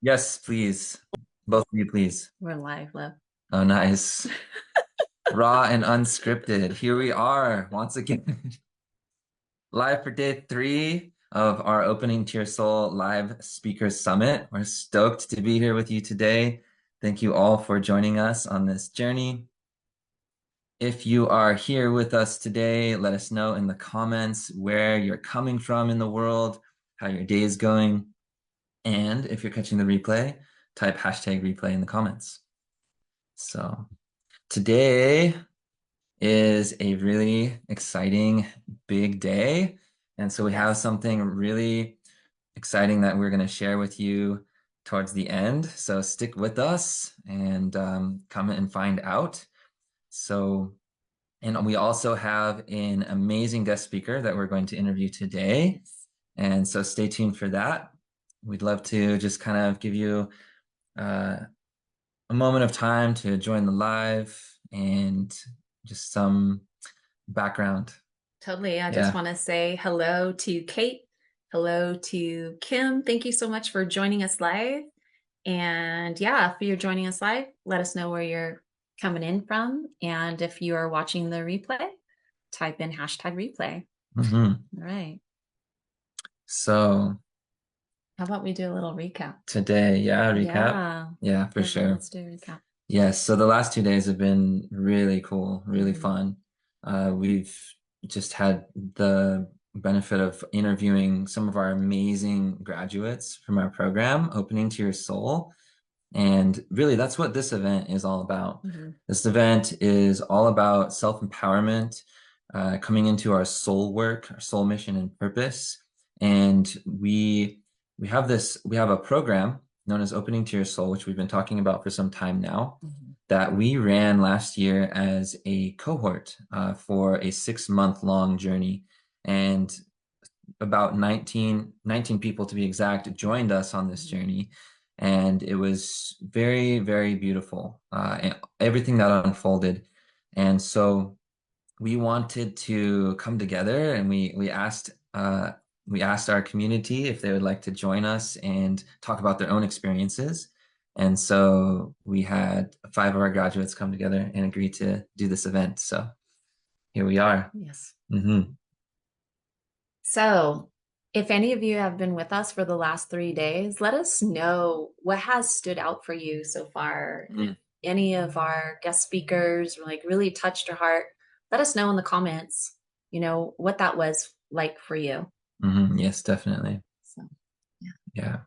Yes, please. Both of you, please. We're live, love. Oh, nice. Raw and unscripted. Here we are once again, live for day 3 of our Opening to Your Soul Live Speakers Summit. We're stoked to be here with you today. Thank you all for joining us on this journey. If you are here with us today, let us know in the comments where you're coming from in the world, how your day is going. And if you're catching the replay, type hashtag replay in the comments. So today is a really exciting big day. And so we have Yes. something really exciting that we're going to share with you towards the end. So stick with us and come and find out. So, and we also have an amazing guest speaker that we're going to interview today. Yes. And so stay tuned for that. We'd love to just kind of give you uh, a moment of time to join the live and just some background. Totally. I just Yeah. want to say hello to Kate. Hello to Kim. Thank you so much for joining us live. And yeah, if you're joining us live, let us know where you're coming in from. And if you are watching the replay, type in hashtag replay. Hmm. All right. So How about we do a little recap? today, yeah, recap. Yeah. Yeah, for Yeah, sure. let's do a recap. Yes, so the last 2 days have been really cool, really Mhm. fun. We've just had the benefit of interviewing some of our amazing graduates from our program, Opening to Your Soul. And really, that's what this event is all about. Mhm. This event is all about self-empowerment, coming into our soul work, our soul mission and purpose. And we have a program known as Opening to Your Soul, which we've been talking about for some time now, Mhm. that we ran last year as a cohort for a 6-month long journey. And about 19 people to be exact joined us on this Mhm. journey, and it was very, very beautiful, and everything that unfolded. And so we wanted to come together, and we asked our community if they would like to join us and talk about their own experiences. And so we had 5 of our graduates come together and agree to do this event. So here we are. Yes. Hmm. So, if any of you have been with us for the last 3 days, let us know what has stood out for you so far. If any of our guest speakers like really touched your heart, let us know in the comments, what that was like for you. Hmm. Yes, definitely. So, yeah. Yeah.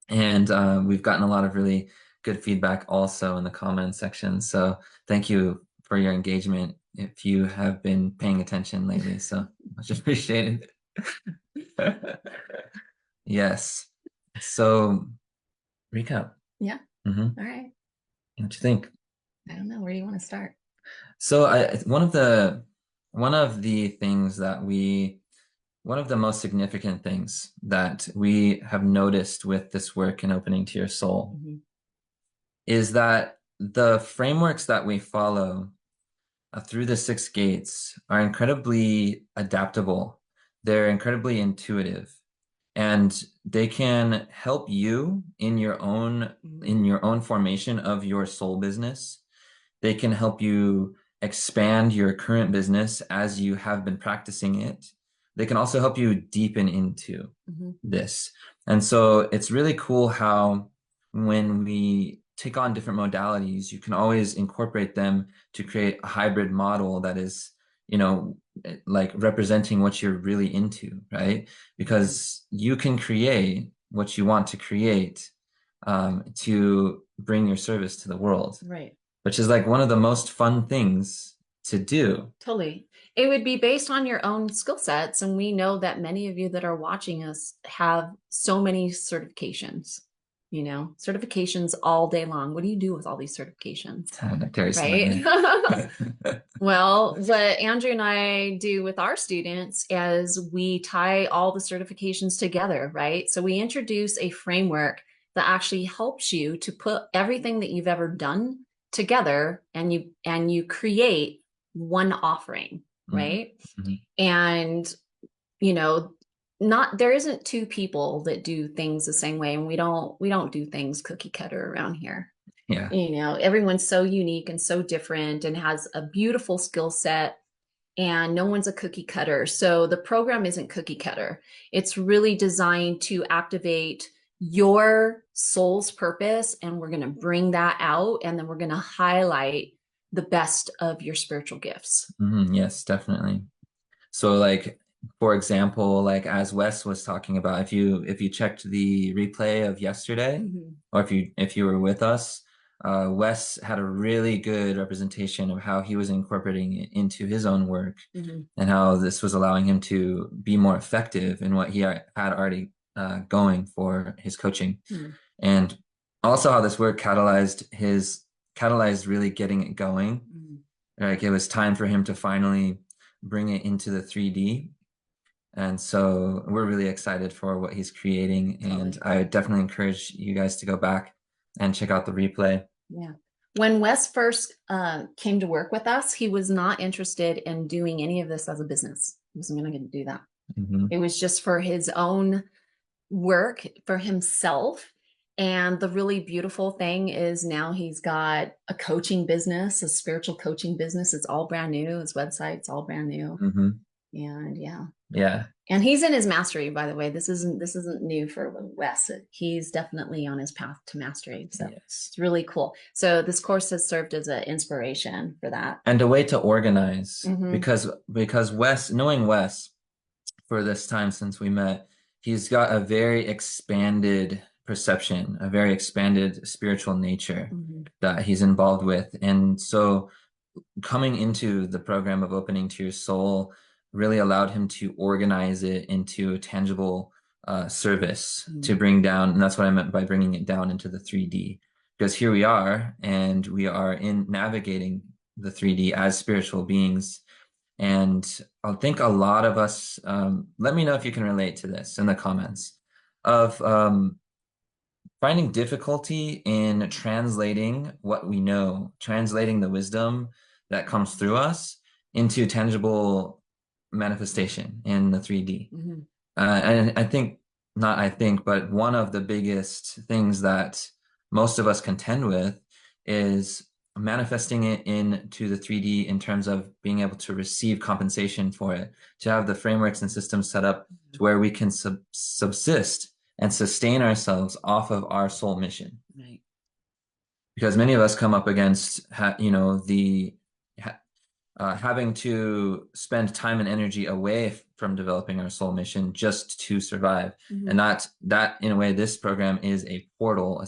And we've gotten a lot of really good feedback also in the comments section. So thank you for your engagement if you have been paying attention lately. So much appreciated. Yes. So recap. Yeah. Hmm. All right. What you think? I don't know. Where do you want to start? So one of the things that we one of the most significant things that we have noticed with this work in Opening to Your Soul Mhm. is that the frameworks that we follow through the 6 gates are incredibly adaptable. They're incredibly intuitive, and they can help you Mhm. in your own formation of your soul business. They can help you expand your current business as you have been practicing it. They can also help you deepen into Mhm. this. And so it's really cool how when we take on different modalities, you can always incorporate them to create a hybrid model that is, like representing what you're really into, right? Mhm. Because you can create what you want to create to bring your service to the world, Right. which is like one of the most fun things to do. Totally. It would be based on your own skill sets. And we know that many of you that are watching us have so many certifications, certifications all day long. What do you do with all these certifications? Teri Right. Stanley. Well, what Andrew and I do with our students is we tie all the certifications together, right? So we introduce a framework that actually helps you to put everything that you've ever done together, and you create one offering, Mhm. right? Mhm. And you know not there isn't two people that do things the same way, and we don't do things cookie cutter around here. Yeah. Everyone's so unique and so different and has a beautiful skill set, and no one's a cookie cutter. So the program isn't cookie cutter. It's really designed to activate your soul's purpose, and we're going to bring that out, and then we're going to highlight the best of your spiritual gifts. Yes, definitely. So like, for example, like as Wes was talking about, if you checked the replay of yesterday, or if you were with us, Wes had a really good representation of how he was incorporating it into his own work, and how this was allowing him to be more effective in what he had already going for his coaching. And also how this work catalyzed really getting it going. Like it was time for him to finally bring it into the 3D. And so we're really excited for what he's creating. And I would definitely encourage you guys to go back and check out the replay. Yeah. When Wes first came to work with us, he was not interested in doing any of this as a business. He wasn't going to do that. It was just for his own work, for himself. And the really beautiful thing is now he's got a coaching business, a spiritual coaching business. It's all brand new. His website's all brand new. And yeah. And he's in his mastery, by the way. This isn't new for Wes. He's definitely on his path to mastery. So it's really cool. So this course has served as an inspiration for that. And a way to organize, because knowing Wes for this time since we met, he's got a very expanded perception, a very expanded spiritual nature that he's involved with. And so coming into the program of Opening to Your Soul really allowed him to organize it into a tangible service to bring down. And that's what I meant by bringing it down into the 3D, because here we are, and we are in navigating the 3D as spiritual beings. And I think a lot of us, let me know if you can relate to this in the comments, of finding difficulty in translating what we know, translating the wisdom that comes through us into tangible manifestation in the 3D. And but one of the biggest things that most of us contend with is manifesting it into the 3D in terms of being able to receive compensation for it, to have the frameworks and systems set up to where we can subsist and sustain ourselves off of our soul mission. Right. Because many of us come up against, having to spend time and energy away from developing our soul mission just to survive. And that in a way, this program is a portal,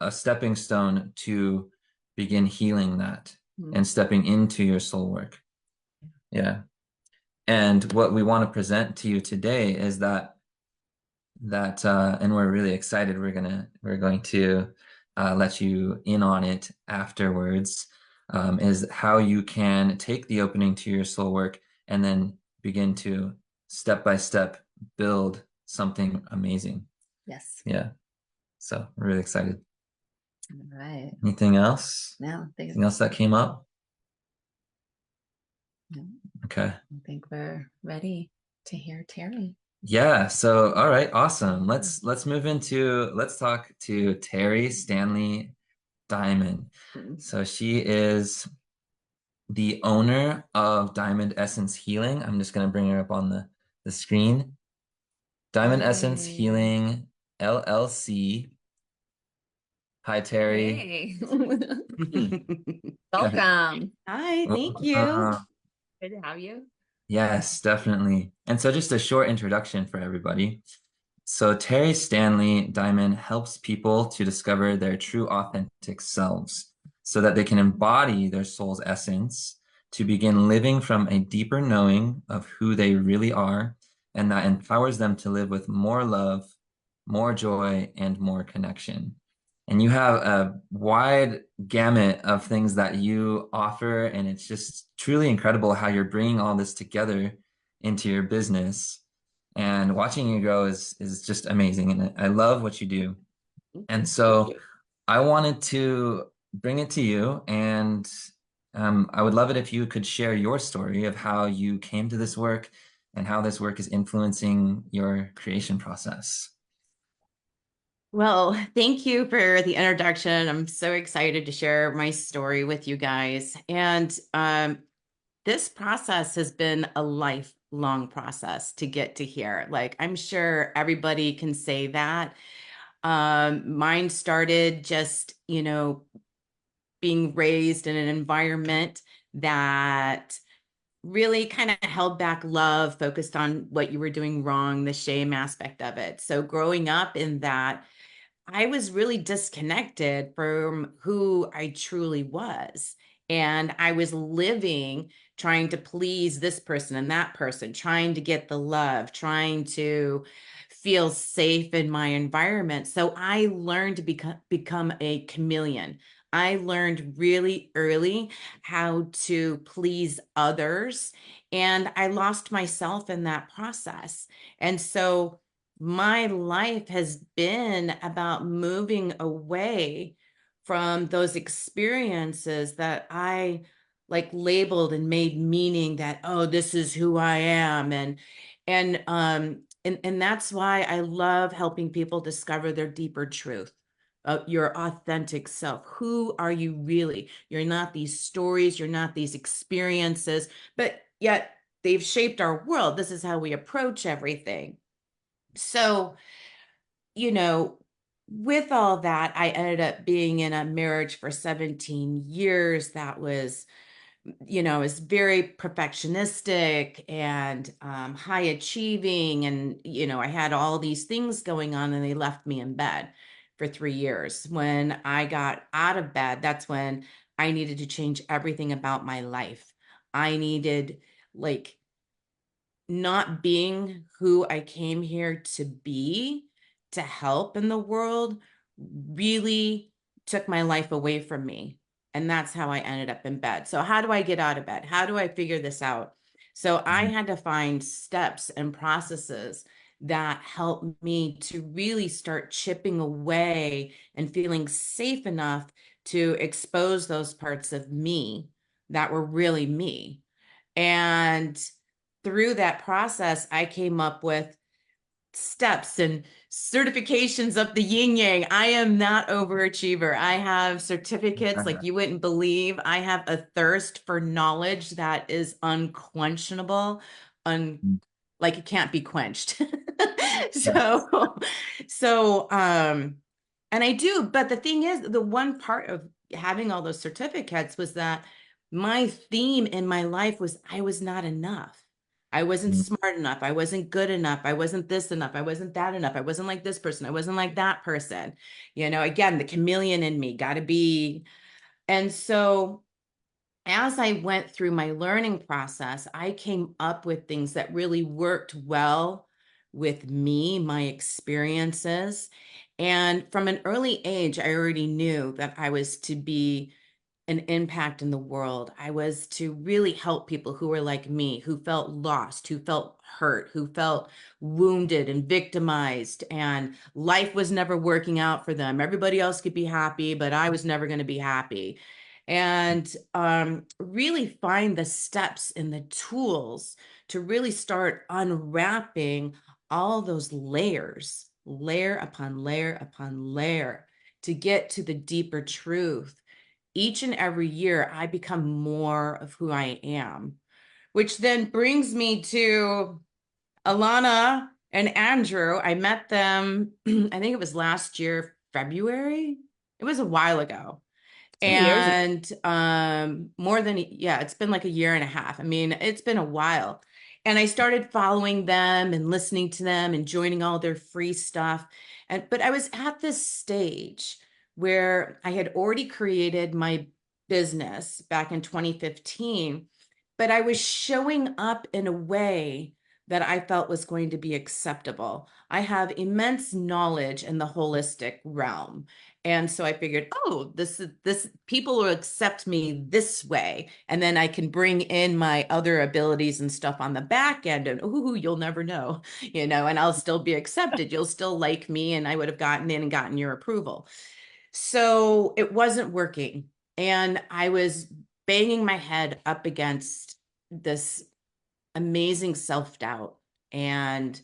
a stepping stone to begin healing that and stepping into your soul work. Yeah. And what we want to present to you today is that and we're really excited. We're going to let you in on it afterwards, is how you can take the Opening to Your Soul work and then begin to step by step build something amazing. Yes. Yeah. So we're really excited. All right. Anything else? No. Anything else that came up? No. Okay. I think we're ready to hear Teri. Yeah. So, all right. Awesome. Let's talk to Teri Stanley Dimon. So she is the owner of Diamond Essence Healing. I'm just going to bring her up on the screen. Diamond Essence Healing LLC. Hi, Teri. Hey. Welcome. Hi, thank you. Good to have you. Yes, definitely. And so just a short introduction for everybody. So Teri Stanley Dimon helps people to discover their true authentic selves so that they can embody their soul's essence to begin living from a deeper knowing of who they really are, and that empowers them to live with more love, more joy, and more connection. And you have a wide gamut of things that you offer, and it's just truly incredible how you're bringing all this together into your business. And watching you grow is just amazing. And I love what you do. And so I wanted to bring it to you. And I would love it if you could share your story of how you came to this work and how this work is influencing your creation process. Well, thank you for the introduction. I'm so excited to share my story with you guys. And this process has been a lifelong process to get to here. Like, I'm sure everybody can say that. Mine started just, being raised in an environment that really kind of held back love, focused on what you were doing wrong, the shame aspect of it. So growing up in that, I was really disconnected from who I truly was. And I was living trying to please this person and that person, trying to get the love, trying to feel safe in my environment. So I learned to become a chameleon. I learned really early how to please others, and I lost myself in that process. And so my life has been about moving away from those experiences that I like labeled and made meaning that, oh, this is who I am. And that's why I love helping people discover their deeper truth, your authentic self. Who are you really? You're not these stories, you're not these experiences, but yet they've shaped our world. This is how we approach everything. So, you know, with all that, I ended up being in a marriage for 17 years that was, is very perfectionistic and high achieving. And, I had all these things going on, and they left me in bed for 3 years. When I got out of bed, that's when I needed to change everything about my life. I needed, like, not being who I came here to be, to help in the world, really took my life away from me. And that's how I ended up in bed. So, how do I get out of bed? How do I figure this out? So, I Mhm. had to find steps and processes that help me to really start chipping away and feeling safe enough to expose those parts of me that were really me. And through that process, I came up with steps and certifications of the yin yang. I am not overachiever. I have certificates like you wouldn't believe. I have a thirst for knowledge that is unquenchable, like it can't be quenched. so, so, and I do, but the thing is, the one part of having all those certificates was that my theme in my life was I was not enough. I wasn't Mhm. smart enough. I wasn't good enough. I wasn't this enough. I wasn't that enough. I wasn't like this person. I wasn't like that person. Again, the chameleon in me got to be. And so as I went through my learning process, I came up with things that really worked well with me, my experiences. And from an early age, I already knew that I was to be an impact in the world. I was to really help people who were like me, who felt lost, who felt hurt, who felt wounded and victimized, and life was never working out for them. Everybody else could be happy, but I was never going to be happy. And really find the steps and the tools to really start unwrapping all those layers, layer upon layer upon layer, to get to the deeper truth. Each and every year, I become more of who I am, which then brings me to Alana and Andrew. I met them, I think it was last year, February. It was a while ago. 2 years ago. And more than, yeah, it's been like a year and a half. I mean, it's been a while. And I started following them and listening to them and joining all their free stuff. But I was at this stage where I had already created my business back in 2015, but I was showing up in a way that I felt was going to be acceptable. I have immense knowledge in the holistic realm. And so I figured, oh, this people will accept me this way. And then I can bring in my other abilities and stuff on the back end, and ooh, you'll never know, and I'll still be accepted. You'll still like me, and I would have gotten in and gotten your approval. So it wasn't working. And I was banging my head up against this amazing self-doubt. And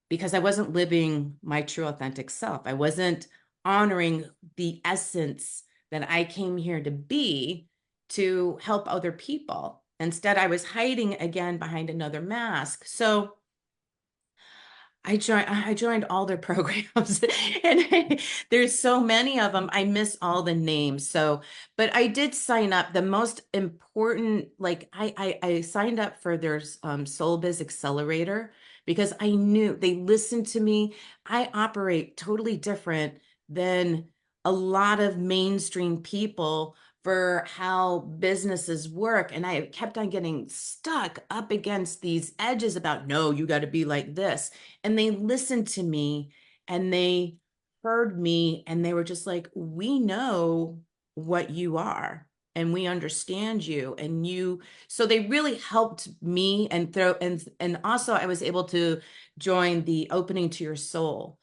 because I wasn't living my true authentic self, I wasn't honoring the essence that I came here to be, to help other people. Instead, I was hiding again behind another mask. So I joined all their programs and there's so many of them. I miss all the names. So, but I did sign up. The most important, like I signed up for their Soul-Biz Accelerator because I knew they listened to me. I operate totally different than a lot of mainstream people for how businesses work. And I kept on getting stuck up against these edges about, no, you got to be like this. And they listened to me and they heard me and they were just like, we know what you are and we understand you. And you, so they really helped me and also I was able to join the Opening to Your Soul.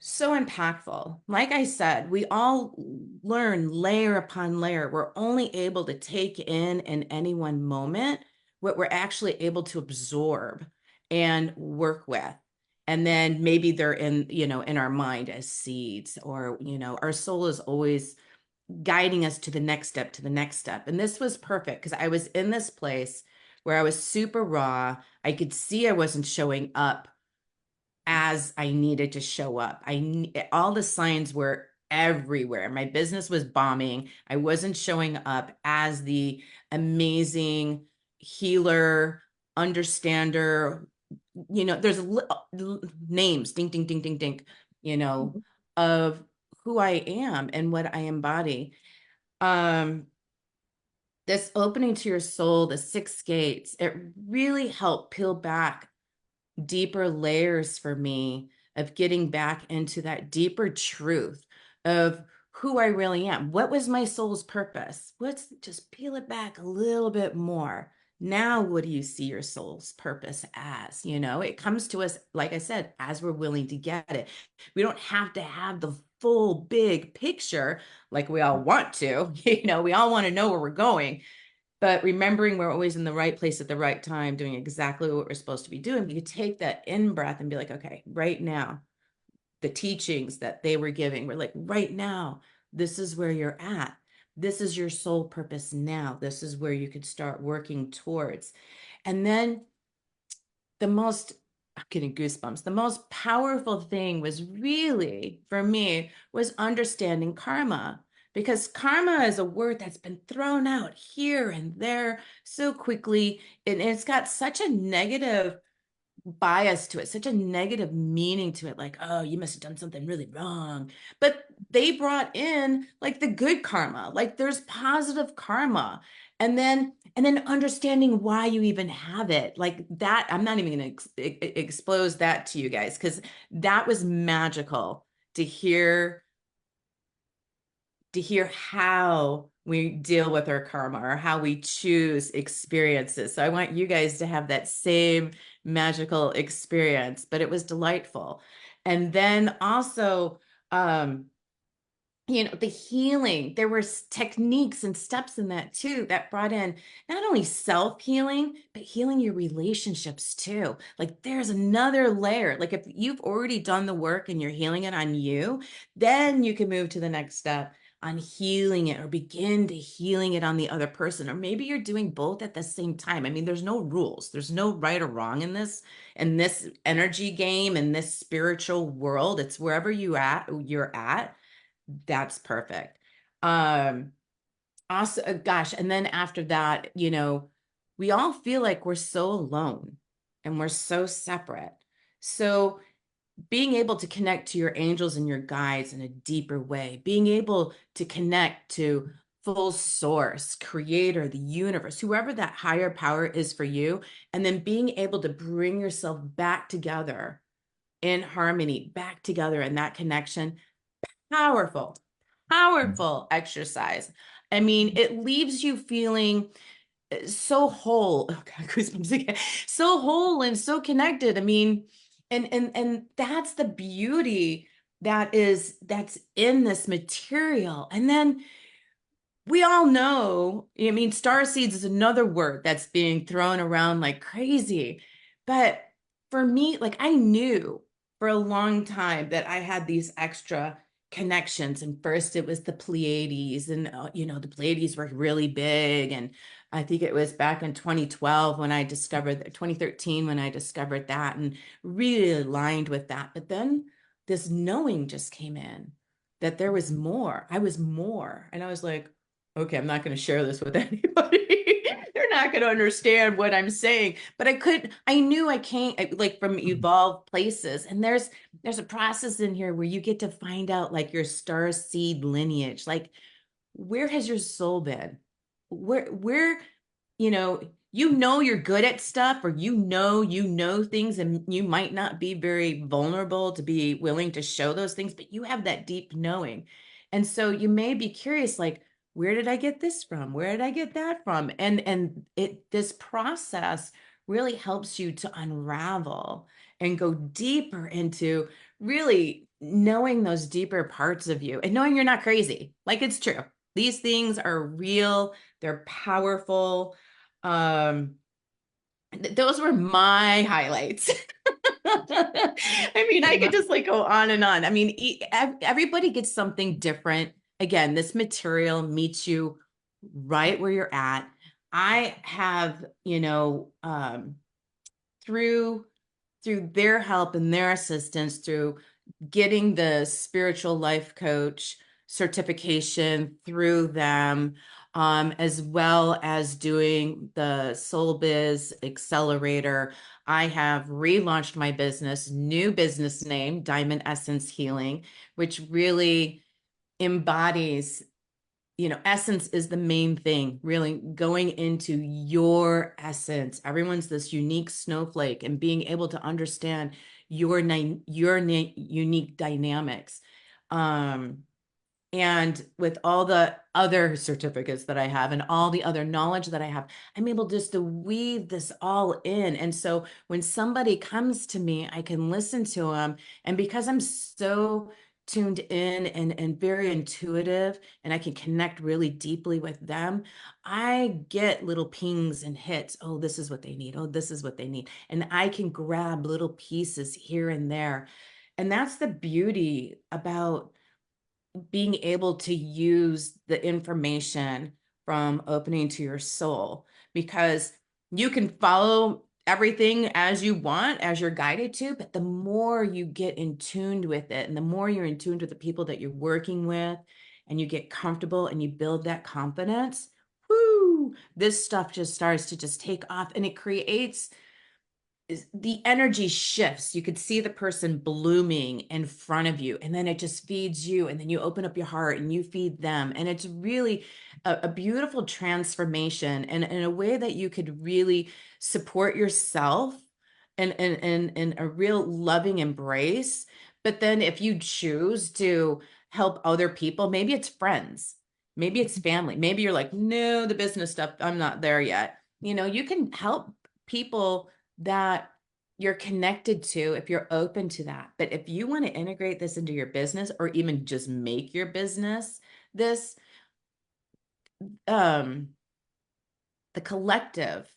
So impactful. Like I said, we all learn layer upon layer. We're only able to take in any one moment what we're actually able to absorb and work with. And then maybe they're in, in our mind as seeds, or, our soul is always guiding us to the next step, to the next step. And this was perfect because I was in this place where I was super raw. I could see I wasn't showing up as I needed to show up. All the signs were everywhere. My business was bombing. I wasn't showing up as the amazing healer, understander. There's names, ding, ding, ding, ding, ding, of who I am and what I embody. This Opening to Your Soul, the 6 gates, it really helped peel back deeper layers for me of getting back into that deeper truth of who I really am. What was my soul's purpose? Let's just peel it back a little bit more. Now, what do you see your soul's purpose as? It comes to us, like I said, as we're willing to get it. We don't have to have the full big picture like we all want to. We all want to know where we're going. But remembering we're always in the right place at the right time, doing exactly what we're supposed to be doing, you take that in breath and be like, okay, right now, the teachings that they were giving, we're like, right now, this is where you're at. This is your soul purpose now. This is where you could start working towards. And then I'm getting goosebumps. The most powerful thing was really, for me, was understanding karma. Because karma is a word that's been thrown out here and there so quickly. And it's got such a negative bias to it, such a negative meaning to it, like, oh, you must have done something really wrong. But they brought in like the good karma, like there's positive karma. And then understanding why you even have it, like that. I'm not even going to expose that to you guys, because that was magical to hear how we deal with our karma or how we choose experiences. So I want you guys to have that same magical experience, but it was delightful. And then also, the healing, there were techniques and steps in that too, that brought in not only self-healing, but healing your relationships too. Like there's another layer. Like if you've already done the work and you're healing it on you, then you can move to the next step on healing it, or begin to healing it on the other person. Or maybe you're doing both at the same time. I mean, there's no rules. There's no right or wrong in this energy game, in this spiritual world. It's wherever you're at. That's perfect. Also, gosh, and then after that, we all feel like we're so alone and we're so separate. So being able to connect to your angels and your guides in a deeper way, being able to connect to full source, creator, the universe, whoever that higher power is for you, and then being able to bring yourself back together in harmony, back together in that connection. Powerful exercise. I mean, it leaves you feeling so whole. Oh God, goosebumps again. So whole and so connected. I mean, and that's the beauty that's in this material. And then we all know, I mean, star seeds is another word that's being thrown around like crazy. But for me, like I knew for a long time that I had these extra connections. And first it was the Pleiades, and the Pleiades were really big. And I think it was back in 2012 when I discovered 2013 when I discovered that and really aligned with that. But then this knowing just came in that there was more. I was more. And I was like, okay, I'm not going to share this with anybody. They're not going to understand what I'm saying. But I knew I can't, like from evolved places. And there's a process in here where you get to find out like your star seed lineage. Like, where has your soul been? Where, you're good at stuff, or things, and you might not be very vulnerable to be willing to show those things, but you have that deep knowing. And so you may be curious, like, where did I get this from? Where did I get that from? And this process really helps you to unravel and go deeper into really knowing those deeper parts of you and knowing you're not crazy. Like, it's true. These things are real. They're powerful. Those were my highlights. I mean, I could just like go on and on. I mean, everybody gets something different. Again, this material meets you right where you're at. I have, through their help and their assistance, through getting the spiritual life coach certification through them, as well as doing the Soul-Biz Accelerator. I have relaunched my business, new business name, Diamond Essence Healing, which really embodies, essence is the main thing, really going into your essence. Everyone's this unique snowflake, and being able to understand your unique dynamics. And with all the other certificates that I have and all the other knowledge that I have, I'm able just to weave this all in. And so when somebody comes to me, I can listen to them. And because I'm so tuned in and very intuitive, and I can connect really deeply with them, I get little pings and hits. Oh, this is what they need. Oh, this is what they need. And I can grab little pieces here and there. And that's the beauty about being able to use the information from opening to your soul, because you can follow everything as you want, as you're guided to, but the more you get in tuned with it, and the more you're in tuned with the people that you're working with, and you get comfortable and you build that confidence, whoo, this stuff just starts to just take off, and it creates the energy shifts. You could see the person blooming in front of you, and then it just feeds you, and then you open up your heart and you feed them. And it's really a beautiful transformation, and in a way that you could really support yourself and a real loving embrace. But then if you choose to help other people, maybe it's friends, maybe it's family, maybe you're like, no, the business stuff, I'm not there yet. You can help people that you're connected to if you're open to that. But if you want to integrate this into your business, or even just make your business this, the collective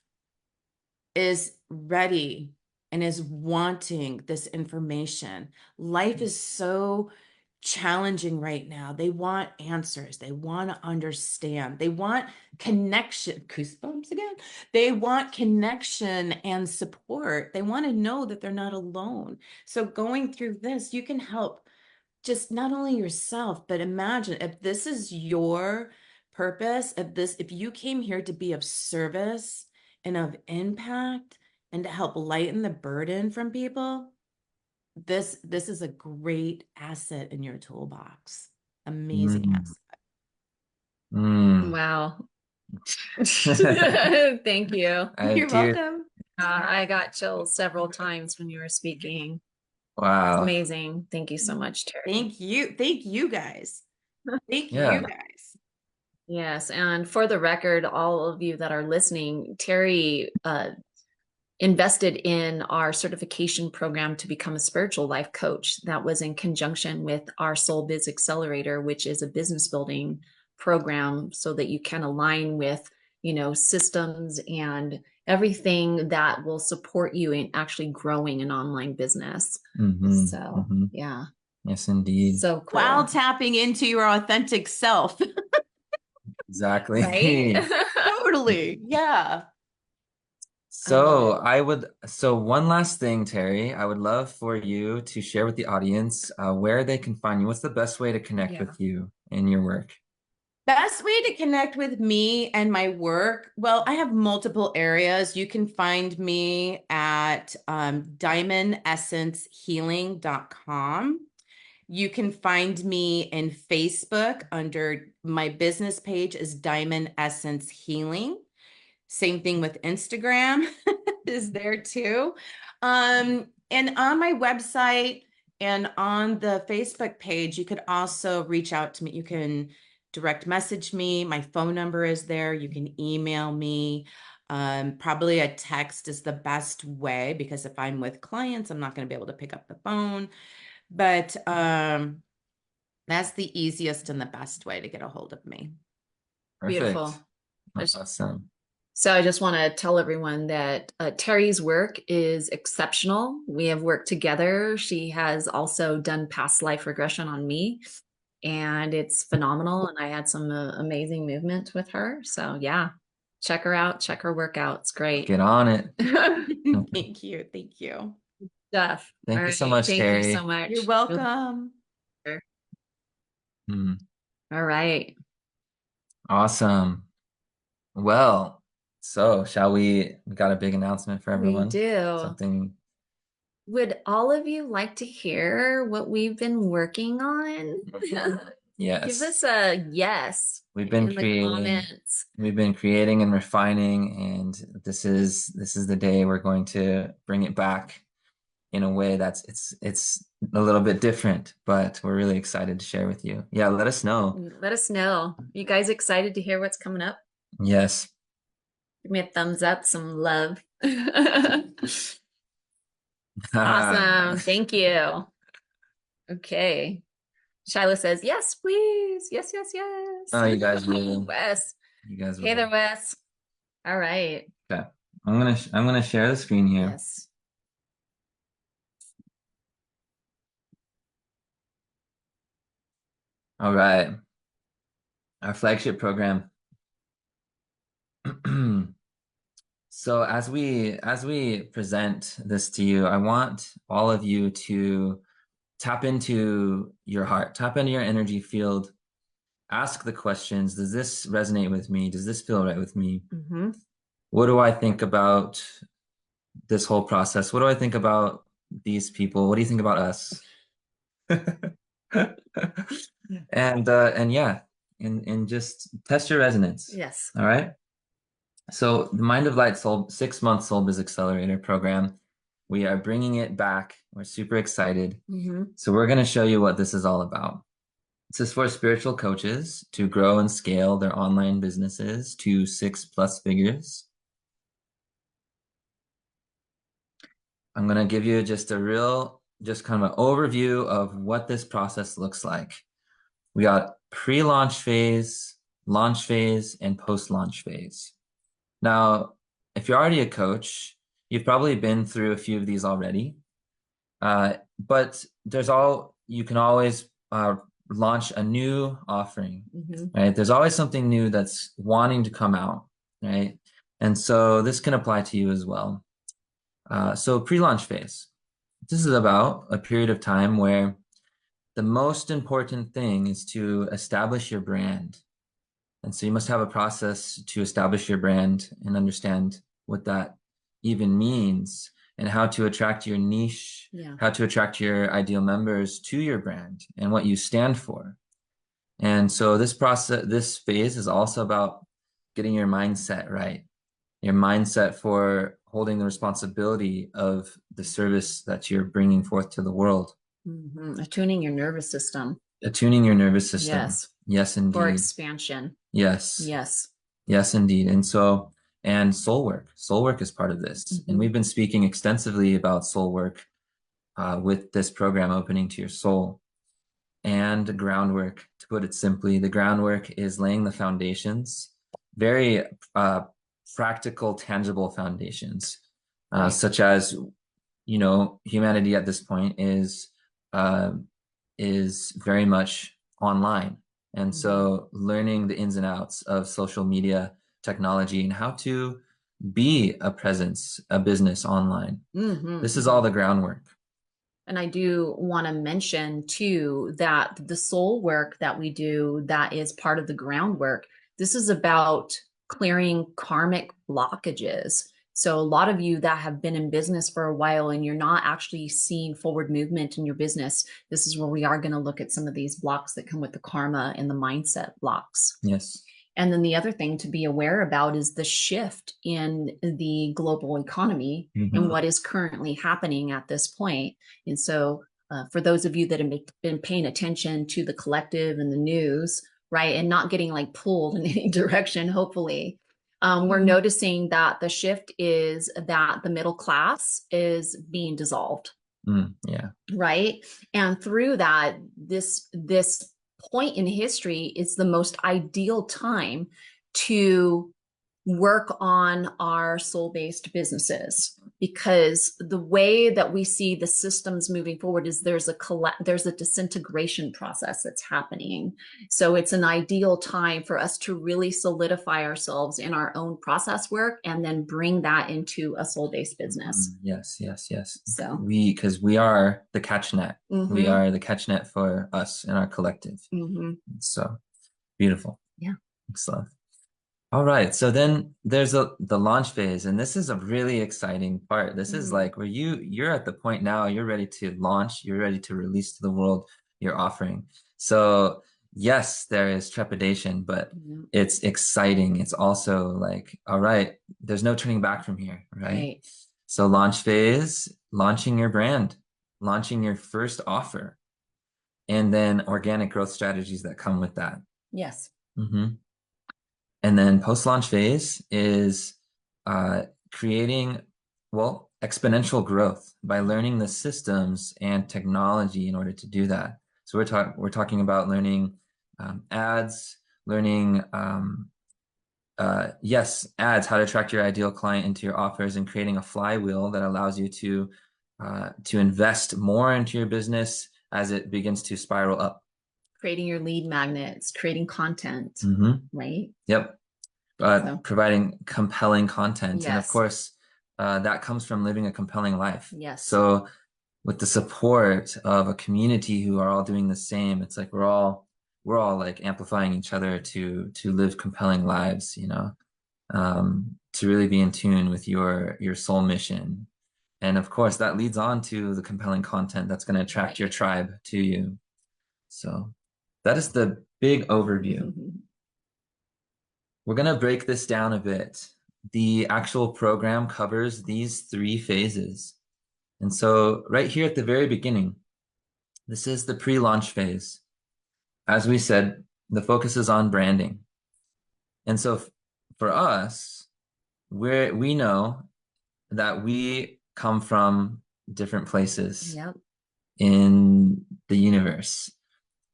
is ready and is wanting this information. Life is so challenging right now. They want answers. They want to understand. They want connection. Goosebumps again. They want connection and support. They want to know that they're not alone. So going through this, you can help just not only yourself, but imagine if this is your purpose, if you came here to be of service and of impact and to help lighten the burden from people, this is a great asset in your toolbox. Amazing asset. Wow. Thank you. You're welcome. I got chills several times when you were speaking. Wow. It's amazing. Thank you so much, Teri. Thank you. Thank you guys. Thank Yeah. you guys. Yes. And for the record, all of you that are listening, Teri invested in our certification program to become a spiritual life coach. That was in conjunction with our Soul-Biz Accelerator, which is a business building program so that you can align with, systems and everything that will support you in actually growing an online business. So, yeah. Yes, indeed. So cool. While tapping into your authentic self. Exactly. Right? Totally. Yeah. So one last thing, Teri, I would love for you to share with the audience where they can find you. What's the best way to connect with you and your work? Best way to connect with me and my work. Well, I have multiple areas. You can find me at diamondessencehealing.com. You can find me in Facebook under my business page is Diamond Essence Healing. Same thing with Instagram is there too. And on my website and on the Facebook page, you could also reach out to me. You can direct message me. My phone number is there. You can email me. Probably a text is the best way because if I'm with clients, I'm not going to be able to pick up the phone. But that's the easiest and the best way to get a hold of me. Perfect. Beautiful. That's awesome. So I just want to tell everyone that Teri's work is exceptional. We have worked together. She has also done past life regression on me, and it's phenomenal. And I had some amazing movement with her. So yeah, check her out. Check her work out. It's great. Get on it. Thank you. Thank you. Stuff. Thank you so much, Teri. Thank you so much. You're welcome. All right. Awesome. Well, so shall we got a big announcement for everyone. We do. Something. Would all of you like to hear what we've been working on? Yes. Give us a yes. We've been in the comments. We've been creating and refining, and this is the day we're going to bring it back in a way that's it's a little bit different, but we're really excited to share with you. Yeah, let us know. Let us know. You guys excited to hear what's coming up? Yes. Give me a thumbs up, some love. Awesome. Thank you. Okay. Shiloh says, yes, please. Yes, yes, yes. Oh, you guys will. Wes. You guys will. Hey there, Wes. All right. Okay. I'm gonna share the screen here. Yes. All right. Our flagship program. So as we present this to you, I want all of you to tap into your heart, tap into your energy field, ask the questions. Does this resonate with me? Does this feel right with me? What do I think about this whole process? What do I think about these people? What do you think about us? And yeah, and just test your resonance. Yes. All right. So the Mind of Light 6-month Soul-Biz Accelerator program, we are bringing it back. We're super excited. So we're going to show you what this is all about. This is for spiritual coaches to grow and scale their online businesses to 6+ figures. I'm going to give you just kind of an overview of what this process looks like. We got pre-launch phase, launch phase, and post-launch phase. Now, if you're already a coach, you've probably been through a few of these already. But you can always launch a new offering, right? There's always something new that's wanting to come out, right? And so this can apply to you as well. So pre-launch phase. This is about a period of time where the most important thing is to establish your brand. And so you must have a process to establish your brand and understand what that even means and how to attract your niche, how to attract your ideal members to your brand and what you stand for. And so this phase is also about getting your mindset right, your mindset for holding the responsibility of the service that you're bringing forth to the world. Attuning your nervous system. Attuning your nervous system. Yes. Yes, indeed. For expansion. Yes. Yes. Yes, indeed. And soul work is part of this. And we've been speaking extensively about soul work with this program, Opening to Your Soul. and groundwork. To put it simply, the groundwork is laying the foundations, very practical, tangible foundations, such as, you know, humanity at this point is very much online. And so learning the ins and outs of social media technology and how to be a presence, a business online. This is all the groundwork. And I do want to mention too that the soul work that we do, that is part of the groundwork, this is about clearing karmic blockages. So a lot of you that have been in business for a while and you're not actually seeing forward movement in your business, this is where we are going to look at some of these blocks that come with the karma and the mindset blocks. Yes. And then the other thing to be aware about is the shift in the global economy and what is currently happening at this point. And so for those of you that have been paying attention to the collective and the news, right, and not getting like pulled in any direction, hopefully, we're noticing that the shift is that the middle class is being dissolved. Yeah. Right. And through that, this point in history is the most ideal time to work on our soul-based businesses, because the way that we see the systems moving forward is there's a disintegration process that's happening. So it's an ideal time for us to really solidify ourselves in our own process work and then bring that into a soul-based business. Yes, yes, yes. So because we are the catch net. We are the catch net for us and our collective. So beautiful. Yeah. Excellent. All right. So then there's the launch phase, and this is a really exciting part. This is like where you're at the point now, you're ready to launch, you're ready to release to the world your offering. So yes, there is trepidation, but it's exciting. It's also like, all right, there's no turning back from here, right? So launch phase, launching your brand, launching your first offer, and then organic growth strategies that come with that. Yes. And then post-launch phase is creating, well, exponential growth by learning the systems and technology in order to do that. So we're talking about learning ads, learning ads, how to attract your ideal client into your offers, and creating a flywheel that allows you to invest more into your business as it begins to spiral up. Creating your lead magnets, creating content, right? Yep. Providing compelling content. Yes. And of course, that comes from living a compelling life. Yes. So with the support of a community who are all doing the same, it's like we're all like amplifying each other to live compelling lives, you know, to really be in tune with your soul mission. And of course, that leads on to the compelling content that's going to attract your tribe to you. So that is the big overview. We're going to break this down a bit. The actual program covers these 3 phases. And so right here at the very beginning, this is the pre-launch phase. As we said, the focus is on branding. And so for us, we know that we come from different places in the universe.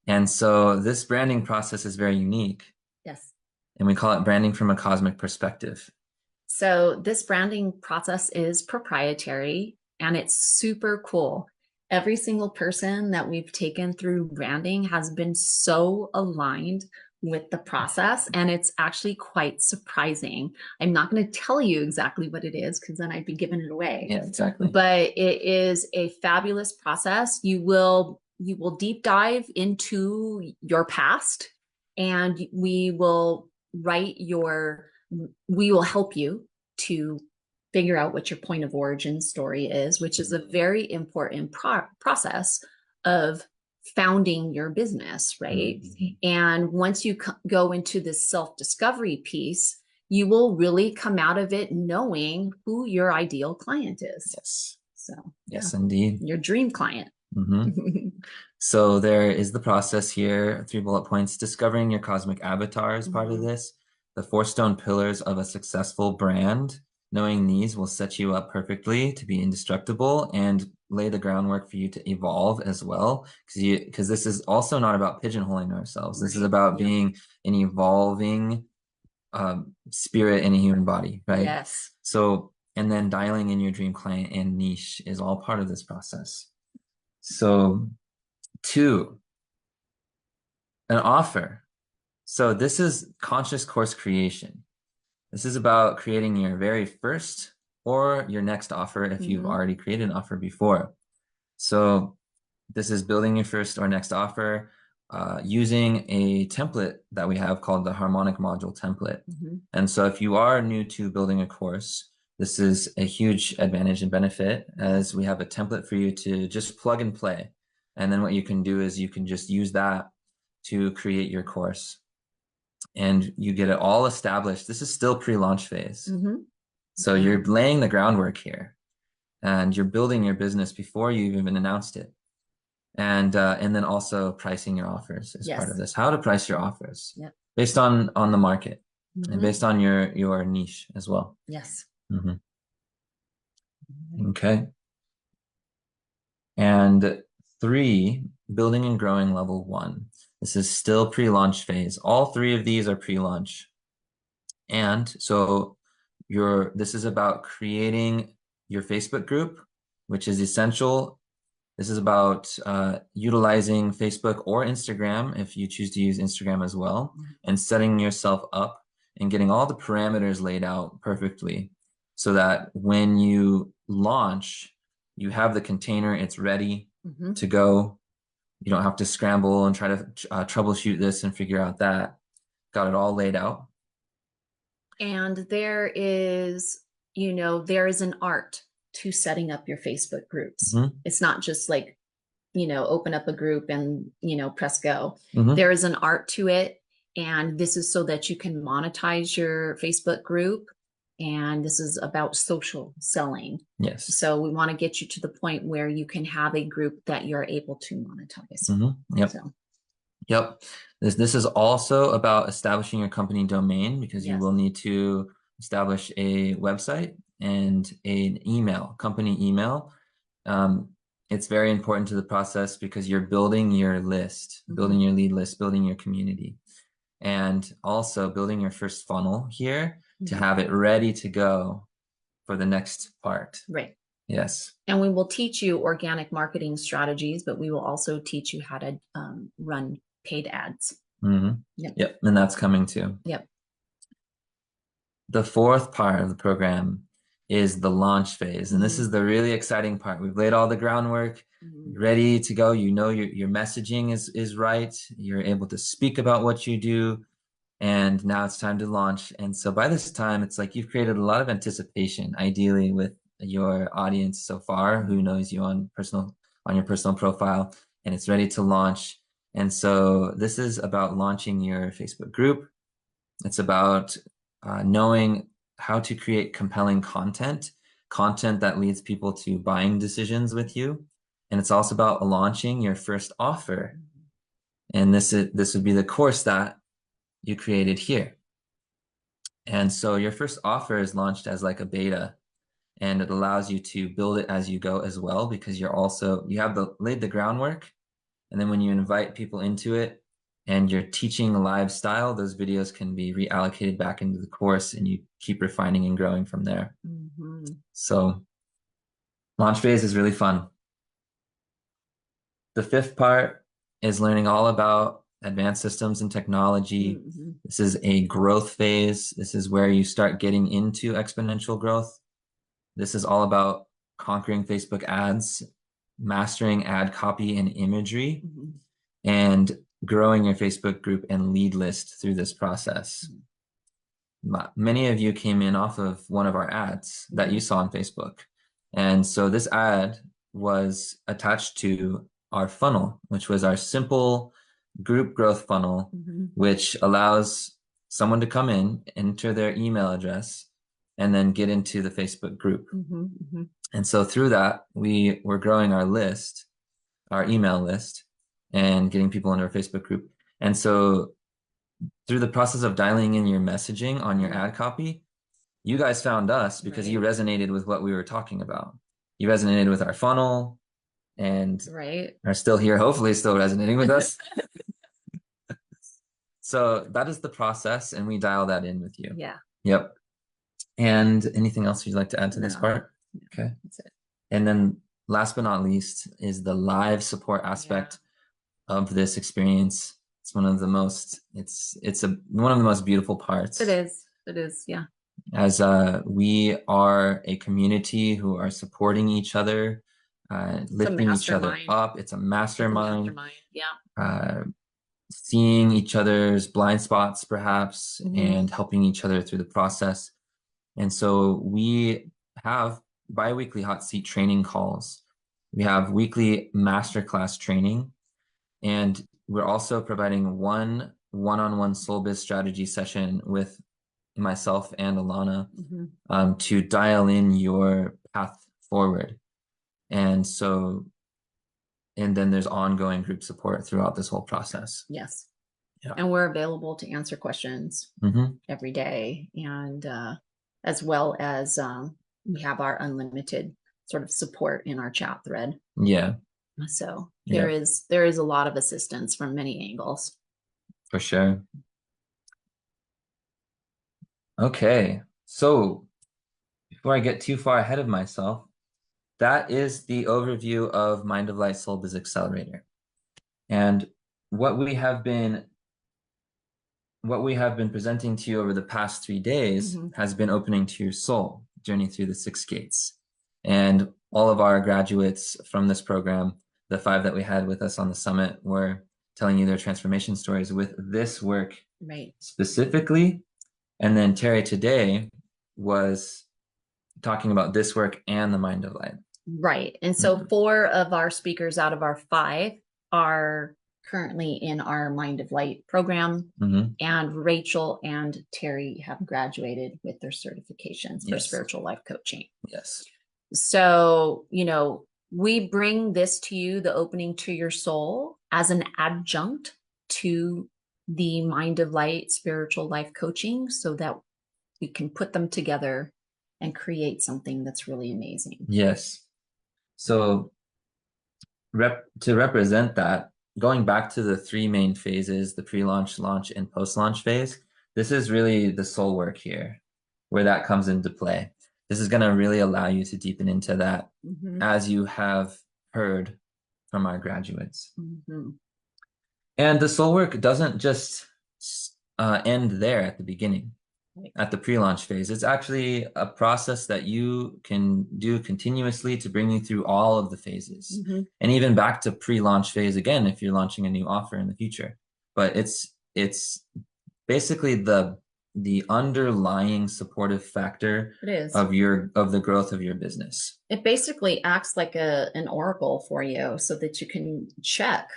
And so this branding process is very unique. Yes. And we call it branding from a cosmic perspective. So this branding process is proprietary and it's super cool. Every single person that we've taken through branding has been so aligned with the process, and it's actually quite surprising. I'm not going to tell you exactly what it is because then I'd be giving it away. Yeah, exactly. But it is a fabulous process. You will deep dive into your past, and we will help you to figure out what your point of origin story is, which is a very important process of founding your business, right? And once you go into this self-discovery piece, you will really come out of it knowing who your ideal client is. Yes. So yes, indeed. Your dream client. So there is the process here, 3 bullet points. Discovering your cosmic avatar is part of this. The 4 stone pillars of a successful brand. Knowing these will set you up perfectly to be indestructible and lay the groundwork for you to evolve as well, because this is also not about pigeonholing ourselves. This is about being an evolving spirit in a human body, right? Yes. So, and then dialing in your dream client and niche is all part of this process. So 2, an offer. So this is conscious course creation. This is about creating your very first or your next offer if you've already created an offer before. So this is building your first or next offer using a template that we have called the harmonic module template. And so if you are new to building a course, this is a huge advantage and benefit, as we have a template for you to just plug and play. And then what you can do is you can just use that to create your course. And you get it all established. This is still pre-launch phase. So you're laying the groundwork here, and you're building your business before you've even announced it. And then also pricing your offers is part of this. How to price your offers based on the market and based on your niche as well. Yes. Okay. And 3, building and growing level 1. This is still pre-launch phase. All 3 of these are pre-launch. And so this is about creating your Facebook group, which is essential. This is about utilizing Facebook or Instagram if you choose to use Instagram as well, and setting yourself up and getting all the parameters laid out perfectly so that when you launch, you have the container, it's ready to go. You don't have to scramble and try to troubleshoot this and figure out that. Got it all laid out. And there is, there is an art to setting up your Facebook groups. It's not just like, open up a group and, press go. There is an art to it. And this is so that you can monetize your Facebook group. And this is about social selling. Yes. So we want to get you to the point where you can have a group that you're able to monetize. Yep. Yep. This is also about establishing your company domain, because you will need to establish a website and an email, company email. It's very important to the process because you're building your list, building your lead list, building your community, and also building your first funnel here to have it ready to go for the next part. Right. Yes. And we will teach you organic marketing strategies, but we will also teach you how to run paid ads. Yep. And that's coming too. Yep. The 4th part of the program is the launch phase. And this is the really exciting part. We've laid all the groundwork, ready to go. Your messaging is right. You're able to speak about what you do. And now it's time to launch. And so by this time, it's like you've created a lot of anticipation, ideally with your audience so far, who knows you on your personal profile, and it's ready to launch. And so this is about launching your Facebook group. It's about knowing how to create compelling content that leads people to buying decisions with you. And it's also about launching your first offer. And this would be the course that you created here. And so your first offer is launched as like a beta, and it allows you to build it as you go as well, because you have laid the groundwork. And then when you invite people into it and you're teaching a live style, those videos can be reallocated back into the course, and you keep refining and growing from there. So launch phase is really fun. The 5th part is learning all about advanced systems and technology. This is a growth phase. This is where you start getting into exponential growth. This is all about conquering Facebook ads, mastering ad copy and imagery, and growing your Facebook group and lead list through this process. Many of you came in off of one of our ads that you saw on Facebook. And so this ad was attached to our funnel, which was our simple group growth funnel, which allows someone to come in, enter their email address, and then get into the Facebook group. And so through that, we were growing our list, our email list, and getting people into our Facebook group. And so through the process of dialing in your messaging on your ad copy, you guys found us because you resonated with what we were talking about. You resonated with our funnel, and right, are still here, hopefully still resonating with us. So that is the process, and we dial that in with you. yeah. Yep. And anything else you'd like to add to this No. part? Okay. That's it. And then last but not least is the live support aspect of this experience. It's one of the most, one of the most beautiful parts. It is, yeah. As we are a community who are supporting each other, lifting each other up. It's a mastermind. Yeah. Seeing each other's blind spots, perhaps, and helping each other through the process. And so we have bi-weekly hot seat training calls. We have weekly masterclass training, and we're also providing one-on-one Soul-Biz strategy session with myself and Alana to dial in your path forward. And so, and then there's ongoing group support throughout this whole process. Yes. Yeah. And we're available to answer questions every day. And as well as we have our unlimited sort of support in our chat thread. Yeah. So there is a lot of assistance from many angles. For sure. Okay. So before I get too far ahead of myself, that is the overview of Mind of Light Soul-Biz Accelerator. And what we have been presenting to you over the past 3 days has been opening to your soul, journey through the 6 gates. And all of our graduates from this program, the 5 that we had with us on the summit, were telling you their transformation stories with this work specifically. And then Teri today was talking about this work and the Mind of Light. Right. And so 4 of our speakers out of our 5 are currently in our Mind of Light program, and Rachel and Teri have graduated with their certifications for spiritual life coaching. Yes. So, you know, we bring this to you, the opening to your soul, as an adjunct to the Mind of Light spiritual life coaching, so that we can put them together and create something that's really amazing. Yes. So to represent that, going back to the 3 main phases, the pre-launch, launch, and post-launch phase, this is really the soul work here, where that comes into play. This is going to really allow you to deepen into that, as you have heard from our graduates. And the soul work doesn't just end there at the beginning, at the pre-launch phase. It's actually a process that you can do continuously to bring you through all of the phases, and even back to pre-launch phase again if you're launching a new offer in the future. But it's basically the underlying supportive factor of the growth of your business. It basically acts like an oracle for you, so that you can check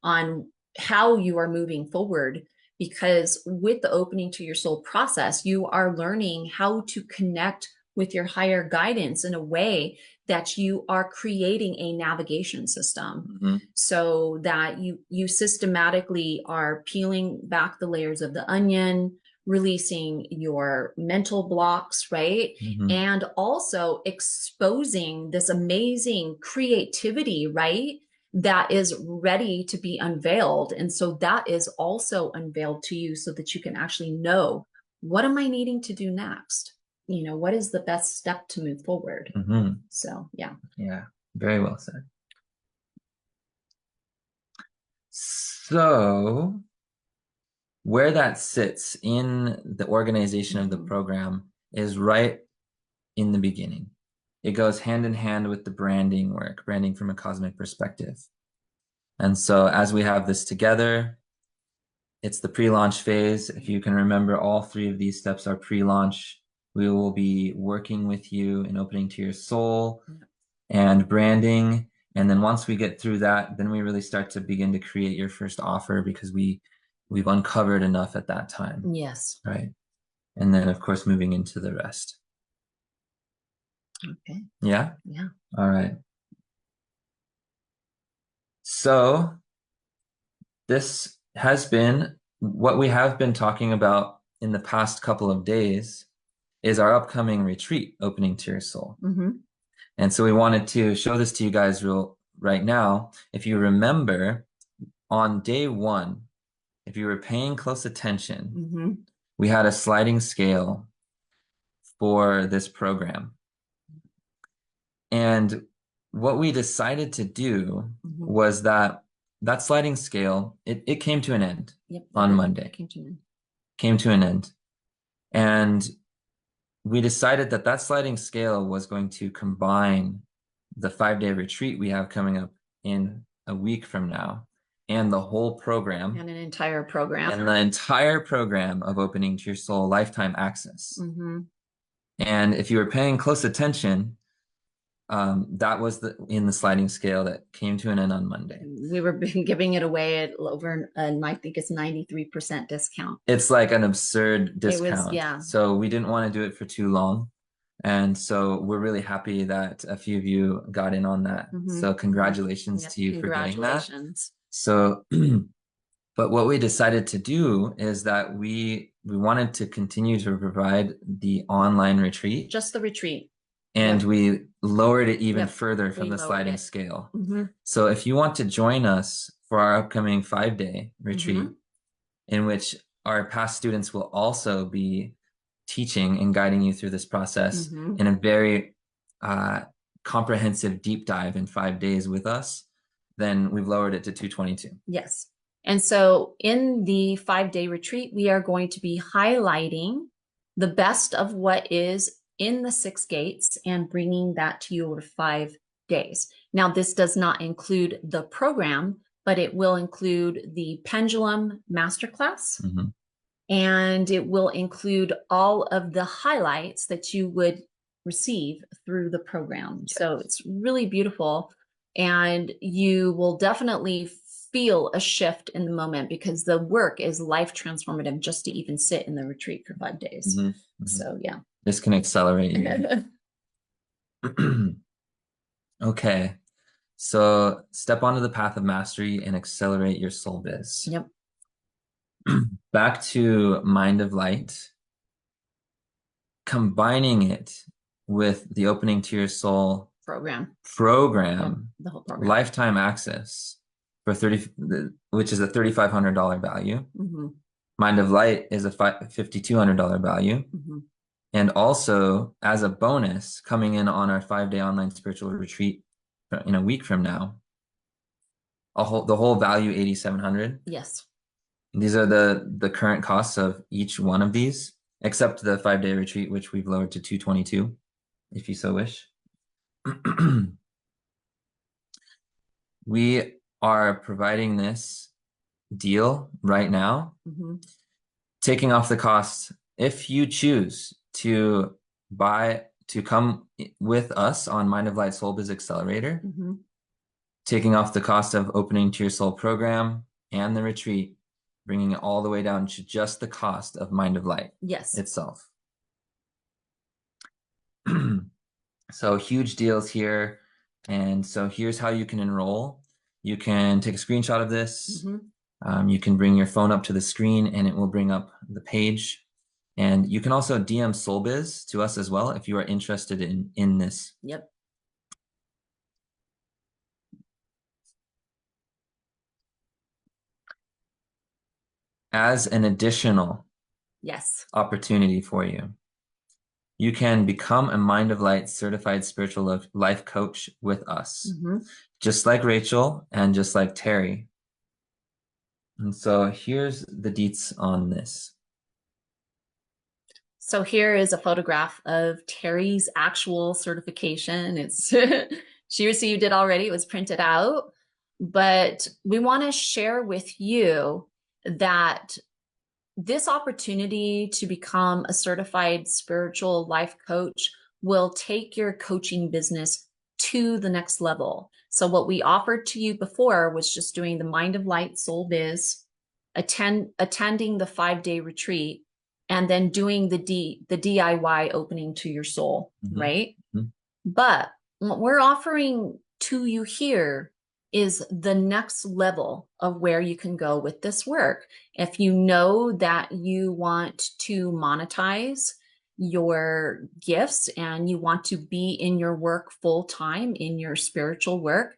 on how you are moving forward. Because with the opening to your soul process, you are learning how to connect with your higher guidance in a way that you are creating a navigation system, so that you systematically are peeling back the layers of the onion, releasing your mental blocks, right? And also exposing this amazing creativity, right? That is ready to be unveiled. And so that is also unveiled to you, so that you can actually know, what am I needing to do next? You know, what is the best step to move forward? So, yeah. Yeah, very well said. So where that sits in the organization of the program is right in the beginning. It goes hand in hand with the branding work, branding from a cosmic perspective. And so as we have this together, it's the pre-launch phase. If you can remember, all 3 of these steps are pre-launch. We will be working with you in opening to your soul and branding. And then once we get through that, then we really start to begin to create your first offer, because we've uncovered enough at that time. Yes. Right. And then, of course, moving into the rest. Okay. Yeah? Yeah. All right. So this has been what we have been talking about in the past couple of days, is our upcoming retreat, Opening to Your Soul. And so we wanted to show this to you guys real right now, if you remember, on day one, if you were paying close attention, we had a sliding scale for this program. And what we decided to do was that sliding scale, it came to an end on Monday. Came to an end. And we decided that sliding scale was going to combine the 5-day retreat we have coming up in a week from now and the whole program. And an entire program. And the entire program of Opening to Your Soul Lifetime Access. And if you were paying close attention, that was in the sliding scale that came to an end on Monday. We were giving it away at over, I think it's 93% discount. It's like an absurd discount. It was, yeah. So we didn't want to do it for too long. And so we're really happy that a few of you got in on that. So congratulations to you for getting that. So, but what we decided to do is that we wanted to continue to provide the online retreat. Just the retreat. And we lowered it even further from the sliding scale. So if you want to join us for our upcoming 5-day retreat, in which our past students will also be teaching and guiding you through this process in a very comprehensive deep dive in 5 days with us, then we've lowered it to $222. Yes. And so in the 5-day retreat, we are going to be highlighting the best of what is in the 6 gates and bringing that to you over 5 days. Now, this does not include the program, but it will include the pendulum masterclass, and it will include all of the highlights that you would receive through the program. So it's really beautiful, and you will definitely feel a shift in the moment because the work is life transformative just to even sit in the retreat for 5 days. So yeah. This can accelerate you. Okay. So step onto the path of mastery and accelerate your soul biz. Yep. Back to Mind of Light. Combining it with the Opening to Your Soul program. Yep, the whole program. Lifetime access for which is a $3,500 value. Mind of Light is a $5,200 value. And also, as a bonus, coming in on our 5-day online spiritual retreat in a week from now, the whole value $8,700. Yes. These are the current costs of each one of these, except the 5-day retreat, which we've lowered to $222, if you so wish. We are providing this deal right now, taking off the cost if you choose to come with us on Mind of Light Soul-Biz Accelerator, taking off the cost of Opening to Your Soul program and the retreat, bringing it all the way down to just the cost of Mind of Light itself. So huge deals here. And so here's how you can enroll. You can take a screenshot of this. You can bring your phone up to the screen and it will bring up the page. And you can also DM Soul-Biz to us as well if you are interested in this. Yep. As an additional opportunity for you, you can become a Mind of Light certified spiritual life coach with us, just like Rachel and just like Teri. And so here's the deets on this. So here is a photograph of Teri's actual certification. It's she received it already. It was printed out. But we want to share with you that this opportunity to become a certified spiritual life coach will take your coaching business to the next level. So what we offered to you before was just doing the Mind of Light Soul-Biz, attending the 5-day retreat, and then doing the DIY Opening to Your Soul, right? But what we're offering to you here is the next level of where you can go with this work. If you know that you want to monetize your gifts and you want to be in your work full time in your spiritual work,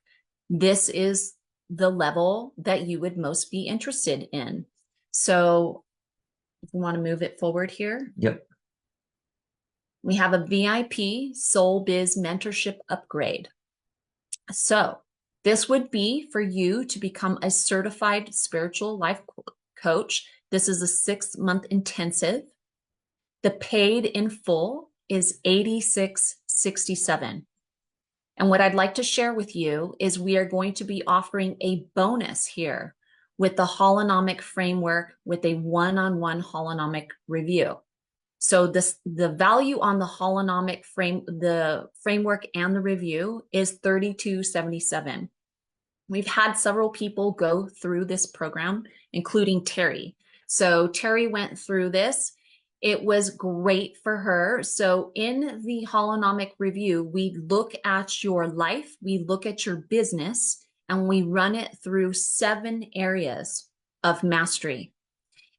this is the level that you would most be interested in. So if you want to move it forward here. Yep. We have a VIP Soul-Biz mentorship upgrade. So this would be for you to become a certified spiritual life coach. This is a 6-month intensive. The paid in full is $86.67. And what I'd like to share with you is we are going to be offering a bonus here with the holonomic framework with a one-on-one holonomic review. So the value on the holonomic framework and the review is $32.77. We've had several people go through this program, including Teri. So Teri went through this. It was great for her. So in the holonomic review, we look at your life, we look at your business, and we run it through 7 areas of mastery.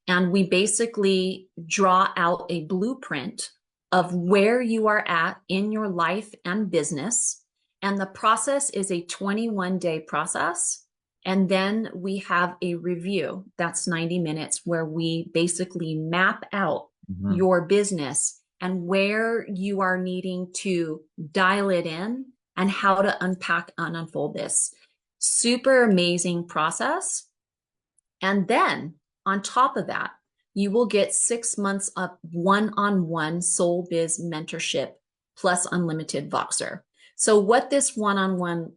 And we basically draw out a blueprint of where you are at in your life and business. And the process is a 21-day process. And then we have a review that's 90 minutes where we basically map out your business and where you are needing to dial it in and how to unpack and unfold this. Super amazing process. And then on top of that, you will get 6 months of one-on-one Soul-Biz mentorship plus unlimited Voxer. So what this one-on-one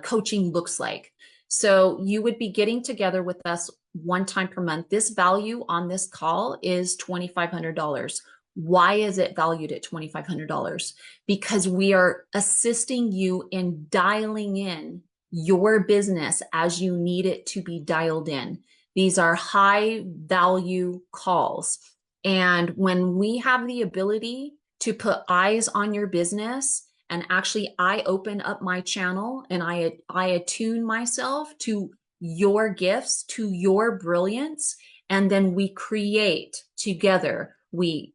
coaching looks like. So you would be getting together with us 1 time per month. This value on this call is $2,500. Why is it valued at $2,500? Because we are assisting you in dialing in your business as you need it to be dialed in. These are high value calls. And when we have the ability to put eyes on your business, and actually I open up my channel and I attune myself to your gifts, to your brilliance, and then we create together. We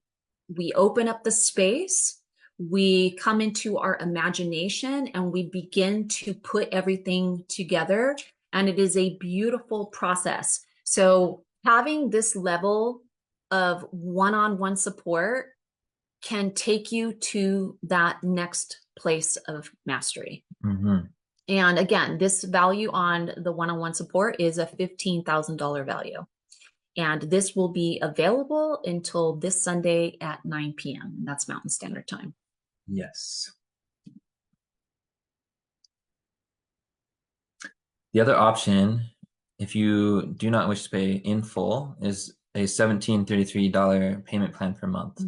open up the space, we come into our imagination, and we begin to put everything together. And it is a beautiful process. So having this level of one-on-one support can take you to that next place of mastery. And again, this value on the one-on-one support is a $15,000 value. And this will be available until this Sunday at 9 p.m. That's Mountain Standard Time. Yes. The other option, if you do not wish to pay in full, is a $1,733 payment plan per month.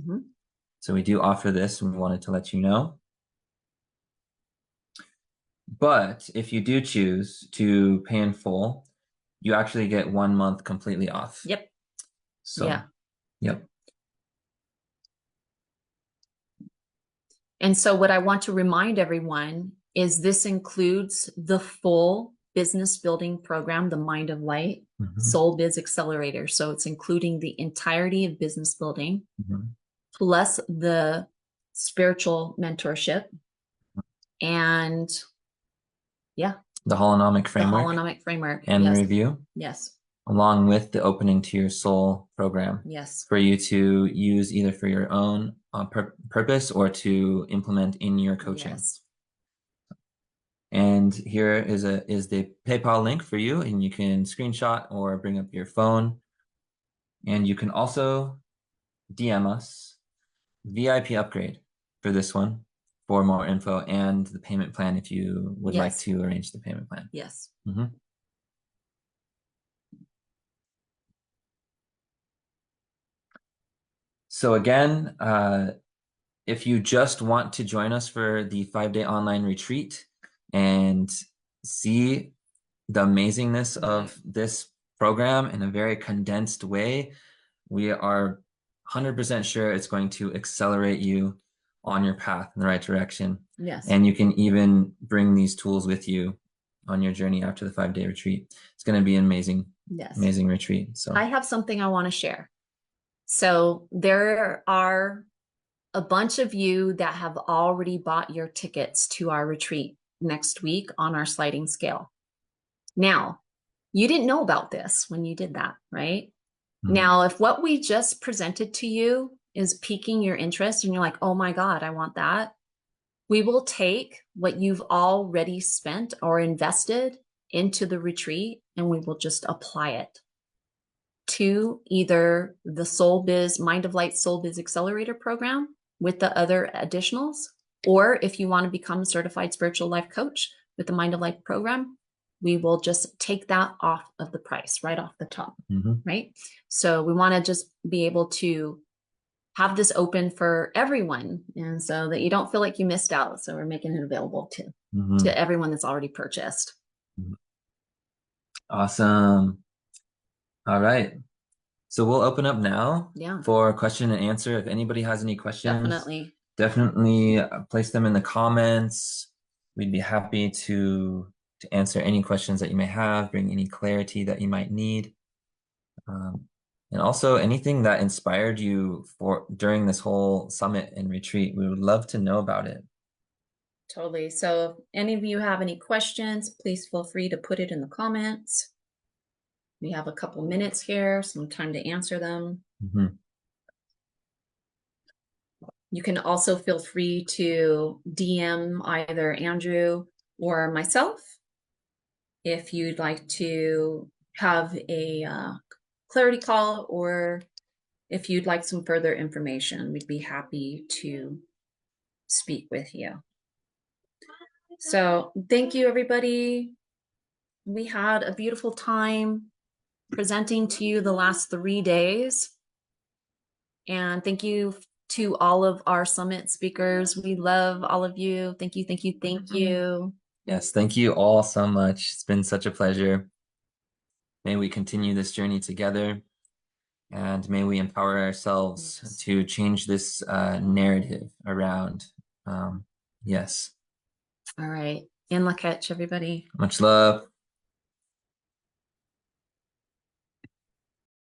So we do offer this, and we wanted to let you know. But if you do choose to pay in full, you actually get 1 month completely off. Yep. So, yeah. Yep. And so what I want to remind everyone is this includes the full business building program, the Mind of Light, Soul-Biz Accelerator. So it's including the entirety of business building, plus the spiritual mentorship, and the holonomic framework. The holonomic framework. And the review. Yes. Along with the Opening to Your Soul program. Yes. For you to use either for your own purpose or to implement in your coaching. Yes. And here is the PayPal link for you, and you can screenshot or bring up your phone. And you can also DM us VIP upgrade for this one for more info and the payment plan if you would like to arrange the payment plan. Yes. So again, if you just want to join us for the 5-day online retreat and see the amazingness of this program in a very condensed way, we are 100% sure it's going to accelerate you on your path in the right direction. Yes. And you can even bring these tools with you on your journey after the 5-day retreat. It's going to be an amazing, amazing retreat. So I have something I want to share. So there are a bunch of you that have already bought your tickets to our retreat. next week on our sliding scale. Now, you didn't know about this when you did that, right? Now, if what we just presented to you is piquing your interest and you're like, oh my God, I want that, we will take what you've already spent or invested into the retreat and we will just apply it to either the Soul-Biz, Mind of Light Soul-Biz Accelerator program with the other additionals, or if you want to become a certified spiritual life coach with the Mind of Light program, we will just take that off of the price right off the top, right? So we want to just be able to have this open for everyone, and so that you don't feel like you missed out. So we're making it available to everyone that's already purchased. Awesome. All right. So we'll open up now for question and answer. If anybody has any questions, definitely place them in the comments. We'd be happy to answer any questions that you may have, bring any clarity that you might need. And also anything that inspired you during this whole summit and retreat, we would love to know about it. Totally. So if any of you have any questions, please feel free to put it in the comments. We have a couple minutes here, some time to answer them. You can also feel free to DM either Andrew or myself if you'd like to have a clarity call, or if you'd like some further information, we'd be happy to speak with you. So thank you, everybody. We had a beautiful time presenting to you the last 3 days. And thank you to all of our summit speakers. We love all of you. Thank you, thank you, thank you. Yes, thank you all so much. It's been such a pleasure. May we continue this journey together, and may we empower ourselves to change this narrative around. Yes. All right. In la catch, everybody. Much love.